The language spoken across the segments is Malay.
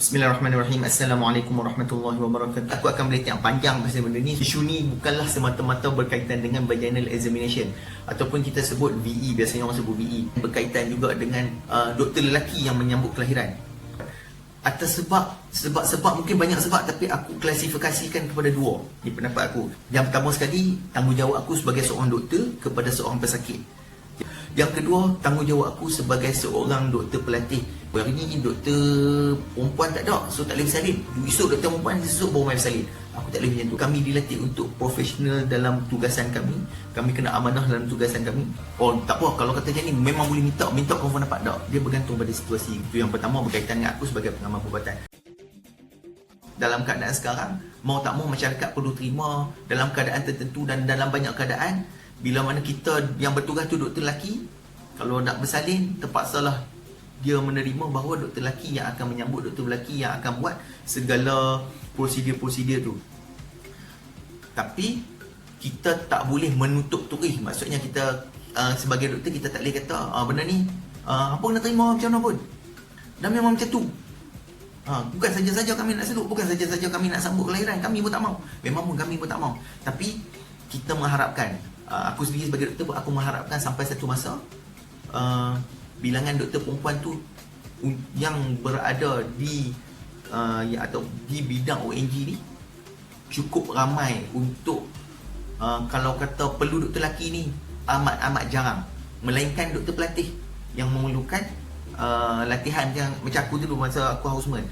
Bismillahirrahmanirrahim. Assalamualaikum warahmatullahi wabarakatuh. Aku akan melihat yang panjang pasal benda ni. Isu ni bukanlah semata-mata berkaitan dengan vaginal examination ataupun kita sebut VE, biasanya orang sebut VE. Berkaitan juga dengan doktor lelaki yang menyambut kelahiran. Atas sebab mungkin banyak sebab, tapi aku klasifikasikan kepada dua. Ini pendapat aku. Yang pertama sekali, tanggungjawab aku sebagai seorang doktor kepada seorang pesakit. Yang kedua, tanggungjawab aku sebagai seorang doktor pelatih. Hari ni doktor perempuan tak ada, so tak boleh bersalin. Esok doktor perempuan, esok baru main bersalin. Aku tak boleh macam tu. Kami dilatih untuk profesional dalam tugasan kami. Kami kena amanah dalam tugasan kami. Oh, tak apa, kalau kata macam ni memang boleh minta confirm dapat tak. Dia bergantung pada situasi. Itu yang pertama berkaitan dengan aku sebagai pengamal perubatan. Dalam keadaan sekarang, mau tak mau masyarakat perlu terima dalam keadaan tertentu dan dalam banyak keadaan, bila mana kita yang bertugas tu doktor lelaki, kalau nak bersalin, terpaksalah dia menerima bahawa doktor lelaki yang akan menyambut, doktor lelaki yang akan buat segala prosedur-prosedur tu. Tapi kita tak boleh menutup turis. Maksudnya kita sebagai doktor, kita tak boleh kata benda ni apa kena terima macam mana pun, dan memang macam tu. Bukan saja-saja kami nak sedut, bukan saja-saja kami nak sambut kelahiran, kami pun tak mau. Memang pun kami pun tak mau. Tapi kita mengharapkan, aku sendiri sebagai doktor, aku mengharapkan sampai satu masa bilangan doktor perempuan tu yang berada di atau di bidang ONG ni cukup ramai untuk kalau kata perlu doktor lelaki ni amat jarang, melainkan doktor pelatih yang memerlukan latihan yang macam aku dulu masa aku houseman.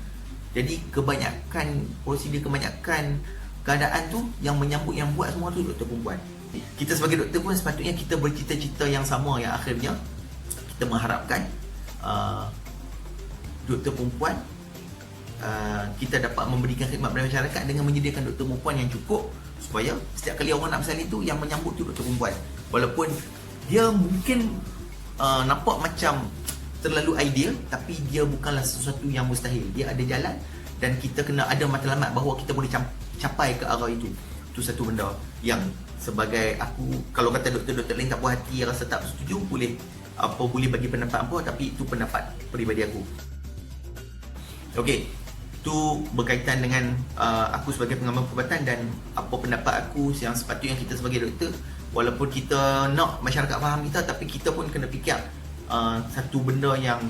Jadi kebanyakan prosedur, kebanyakan keadaan tu yang menyambut, yang buat semua tu doktor perempuan. Kita sebagai doktor pun sepatutnya kita bercita-cita yang sama, yang akhirnya kita mengharapkan doktor perempuan kita dapat memberikan khidmat kepada masyarakat dengan menyediakan doktor perempuan yang cukup, supaya setiap kali orang nak bersalin tu, yang menyambut tu doktor perempuan. Walaupun dia mungkin nampak macam terlalu ideal, tapi dia bukanlah sesuatu yang mustahil. Dia ada jalan dan kita kena ada matlamat bahawa kita boleh capai ke arah itu. Itu satu benda yang sebagai aku, kalau kata doktor-doktor lain tak puas hati, rasa tak setuju, boleh bagi pendapat apa, tapi itu pendapat peribadi aku. Okey, itu berkaitan dengan aku sebagai pengamal perubatan dan apa pendapat aku yang sepatutnya kita sebagai doktor, walaupun kita nak masyarakat faham kita, tapi kita pun kena fikir satu benda yang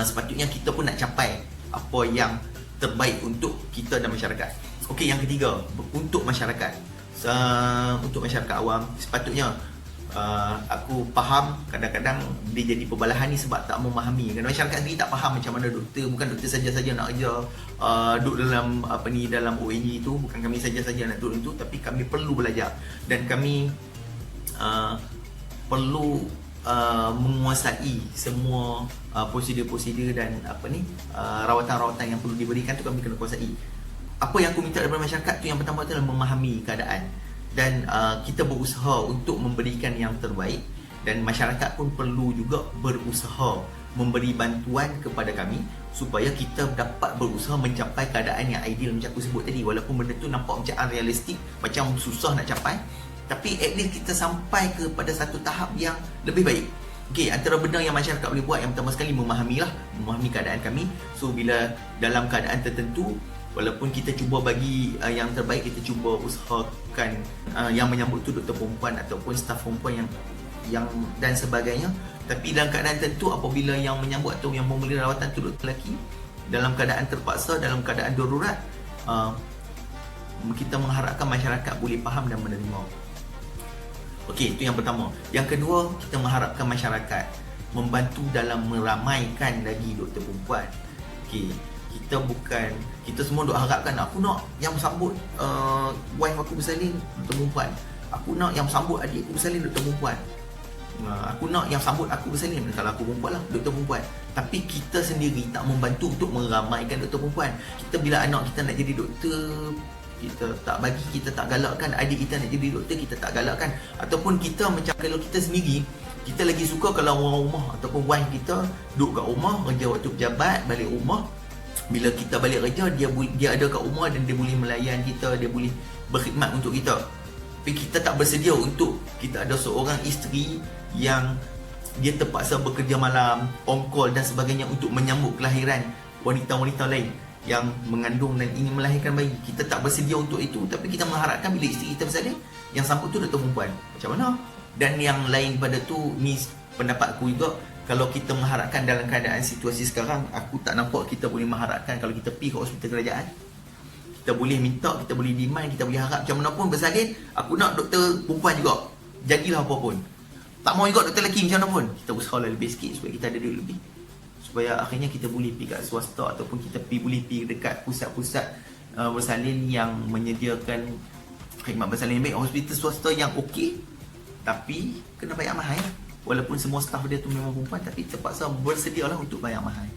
sepatutnya kita pun nak capai apa yang terbaik untuk kita dan masyarakat. Okey, yang ketiga, untuk masyarakat. Untuk masyarakat awam, sepatutnya aku faham kadang-kadang dia jadi perbalahan ni sebab tak memahami. Kerana masyarakat sendiri tak faham macam mana doktor, bukan doktor saja-saja nak kerja duduk dalam dalam ONG tu, bukan kami saja-saja nak duduk itu, tapi kami perlu belajar dan kami perlu menguasai semua prosedur-prosedur dan rawatan-rawatan yang perlu diberikan tu, kami kena kuasai. Apa yang aku minta daripada masyarakat tu, yang pertama adalah memahami keadaan dan kita berusaha untuk memberikan yang terbaik, dan masyarakat pun perlu juga berusaha memberi bantuan kepada kami supaya kita dapat berusaha mencapai keadaan yang ideal macam aku sebut tadi. Walaupun benda tu nampak macam unrealistic, macam susah nak capai, tapi at least kita sampai kepada satu tahap yang lebih baik. Okey, antara benda yang masyarakat boleh buat, yang pertama sekali memahami keadaan kami. So bila dalam keadaan tertentu, walaupun kita cuba bagi yang terbaik, kita cuba usahakan yang menyambut tu doktor perempuan ataupun staf perempuan yang dan sebagainya. Tapi dalam keadaan tertentu, apabila yang menyambut atau yang memberi rawatan tu doktor lelaki, dalam keadaan terpaksa, dalam keadaan darurat, kita mengharapkan masyarakat boleh faham dan menerima. Okey, itu yang pertama. Yang kedua, kita mengharapkan masyarakat membantu dalam meramaikan lagi doktor perempuan. Okey, kita semua duk harapkan, aku nak yang sambut wife aku bersalin doktor perempuan, aku nak yang sambut adik aku bersalin doktor perempuan, aku nak yang sambut aku bersalin, kalau aku perempuan lah, doktor perempuan. Tapi kita sendiri tak membantu untuk meramaikan doktor perempuan. Kita bila anak kita nak jadi doktor, kita tak bagi, kita tak galakkan. Adik kita nak jadi doktor, kita tak galakkan. Ataupun kita macam kalau kita sendiri, kita lagi suka kalau orang rumah ataupun wife kita duduk kat rumah, kerja waktu pejabat, balik rumah, bila kita balik kerja, dia ada kat rumah dan dia boleh melayan kita, dia boleh berkhidmat untuk kita. Tapi kita tak bersedia untuk kita ada seorang isteri yang dia terpaksa bekerja malam, on call dan sebagainya untuk menyambut kelahiran wanita-wanita lain yang mengandung dan ingin melahirkan bayi. Kita tak bersedia untuk itu, tapi kita mengharapkan bila isteri kita bersalin, yang sambut tu doktor perempuan. Macam mana? Dan yang lain pada tu, ni pendapat aku juga, kalau kita mengharapkan dalam keadaan situasi sekarang, aku tak nampak kita boleh mengharapkan kalau kita pergi ke hospital kerajaan. Kita boleh minta, kita boleh demand, kita boleh harap macam mana pun bersalin, aku nak doktor perempuan juga. Jadilah apa pun. Tak mau juga doktor lelaki macam mana pun. Kita usahalah lebih sikit supaya kita ada duit lebih. Supaya akhirnya kita boleh pergi kat swasta ataupun kita boleh pergi dekat pusat-pusat bersalin yang menyediakan khidmat bersalin yang baik. Hospital swasta yang okey, tapi kena bayar mahal. Walaupun semua staf dia tu memang perempuan, tapi terpaksa bersedialah untuk bayar mahal.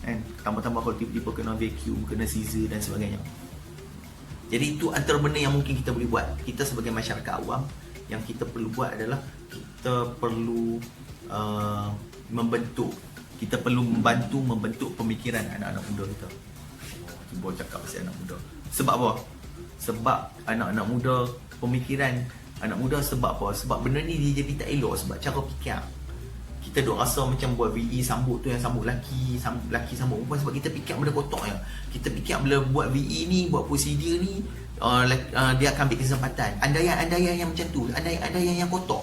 Kan? Tambah-tambah kalau tiba-tiba kena vacuum, kena scissor dan sebagainya. Jadi itu antara benda yang mungkin kita boleh buat. Kita sebagai masyarakat awam, yang kita perlu buat adalah kita perlu membantu membentuk pemikiran anak-anak muda kita. Cuba cakap pasal anak muda. Sebab apa? Sebab anak-anak muda, pemikiran anak muda sebab apa? Sebab benda ni dia jadi tak elok sebab cara fikir. Kita duk rasa macam buat VE sambut tu yang sambut laki sambut perempuan sebab kita fikir benda kotak je. Kita fikir bila buat VE ni, buat prosedur ni, dia akan ambil kesempatan. Andaian yang macam tu, andaian yang kotak.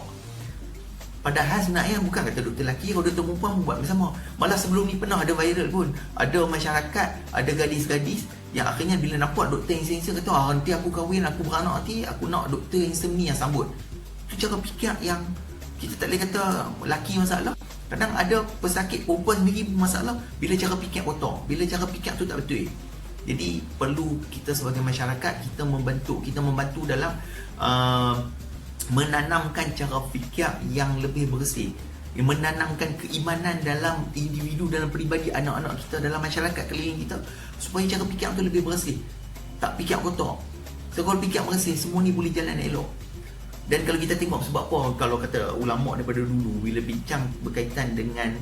Padahal sebenarnya bukan kata doktor lelaki, kalau doktor perempuan pun buat bersama. Malah sebelum ni pernah ada viral pun. Ada masyarakat, ada gadis-gadis yang akhirnya bila nampak doktor handsome kata, nanti aku kahwin, aku beranak nanti, aku nak doktor handsome ni yang sambut. Itu cara fikir yang kita tak boleh kata lelaki masalah. Kadang ada pesakit perempuan sendiri masalah bila cara fikir kotor, bila cara fikir tu tak betul. Jadi perlu kita sebagai masyarakat, kita membantu dalam menanamkan cara fikir yang lebih bersih, menanamkan keimanan dalam individu, dalam peribadi anak-anak kita, dalam masyarakat keliling kita, supaya cara fikir tu lebih bersih, tak fikir kotor. So kalau fikir bersih, semua ni boleh jalan elok. Dan kalau kita tengok sebab apa, kalau kata ulama daripada dulu bila bincang berkaitan dengan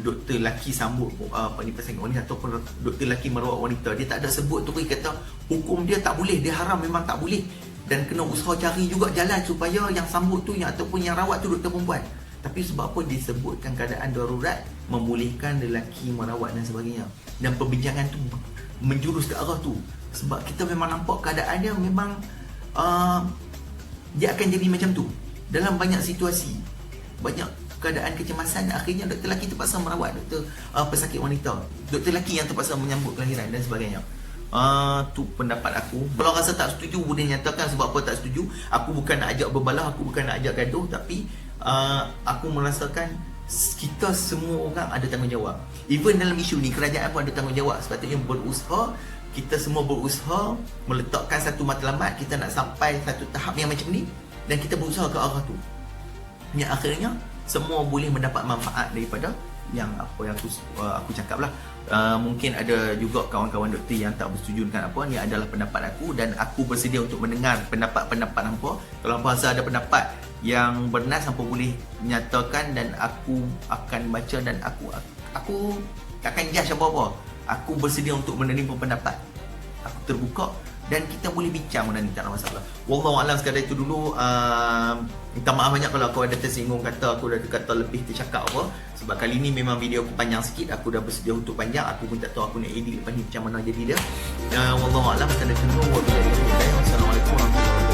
doktor lelaki sambut pasangan wanita ataupun doktor lelaki merawat wanita, dia tak ada sebut tu, dia kata hukum dia tak boleh, dia haram, memang tak boleh. Dan kena usaha cari juga jalan supaya yang sambut tu ataupun yang rawat tu doktor perempuan. Tapi sebab apa disebutkan keadaan darurat membolehkan lelaki merawat dan sebagainya. Dan perbincangan tu menjurus ke arah tu. Sebab kita memang nampak keadaan dia memang dia akan jadi macam tu. Dalam banyak situasi, banyak keadaan kecemasan, akhirnya doktor lelaki terpaksa merawat doktor pesakit wanita. Doktor lelaki yang terpaksa menyambut kelahiran dan sebagainya. Tu pendapat aku. Kalau rasa tak setuju boleh nyatakan sebab apa tak setuju. Aku bukan nak ajak berbalah, aku bukan nak ajak gaduh, tapi aku merasakan kita semua orang ada tanggungjawab. Even dalam isu ni kerajaan pun ada tanggungjawab. Sepatutnya berusaha, kita semua berusaha meletakkan satu matlamat, kita nak sampai satu tahap yang macam ni, dan kita berusaha ke arah tu. Yang akhirnya semua boleh mendapat manfaat daripada yang apa yang aku cakap lah. Mungkin ada juga kawan-kawan doktor yang tak bersetuju dengan apa ni adalah pendapat aku, dan aku bersedia untuk mendengar pendapat-pendapat hampa. Kalau hampa rasa ada pendapat yang bernas, hampa boleh nyatakan dan aku akan baca, dan aku takkan judge apa-apa. Aku bersedia untuk menerima pendapat. Aku terbuka dan kita boleh bincang benda ni, tak ada masalah. Wallahualam, sekadar itu dulu. Minta maaf banyak kalau aku ada tersinggung kata, aku dah kata lebih tercakap apa. Sebab kali ni memang video aku panjang sikit. Aku dah bersedia untuk panjang. Aku pun tak tahu aku nak edit lepas ni macam mana jadi dia. Wallahualam, sekadar itu dulu. Wassalamualaikum warahmatullahi wabarakatuh.